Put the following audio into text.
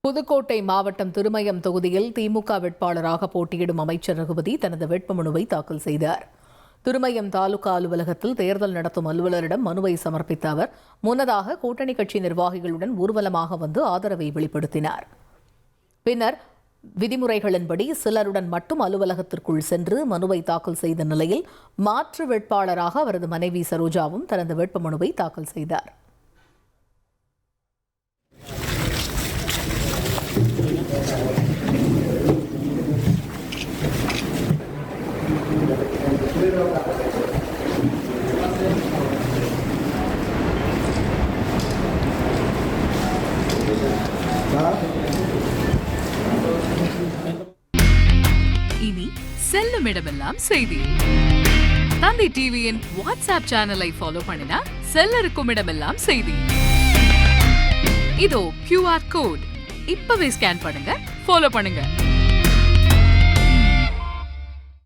புதுக்கோட்டை மாவட்டம் திருமயம் தொகுதியில் திமுக வேட்பாளராக போட்டியிடும் அமைச்சர் ரகுபதி தனது வேட்புமனுவை தாக்கல் செய்தார். திருமயம் தாலுகா அலுவலகத்தில் தேர்தல் நடத்தும் அலுவலரிடம் மனுவை சமர்ப்பித்த அவர் முன்னதாக கூட்டணி கட்சி நிர்வாகிகளுடன் ஊர்வலமாக வந்து ஆதரவை வெளிப்படுத்தினார். பின்னர் விதிமுறைகளின்படி சிலருடன் மட்டும் அலுவலகத்திற்குள் சென்று மனுவை தாக்கல் செய்த நிலையில் மாற்று வேட்பாளராக அவரது மனைவி சரோஜாவும் தனது வேட்புமனுவை தாக்கல் செய்தார். இனி செல்லும் இடமெல்லாம் செய்தி. தந்தி டிவியின் வாட்ஸ்அப் சேனலை ஃபாலோ பண்ணினா செல்லருக்கும் இடமெல்லாம் செய்தி. இதோ QR கோட் இப்பவே ஸ்கேன் பண்ணுங்க, ஃபாலோ பண்ணுங்க.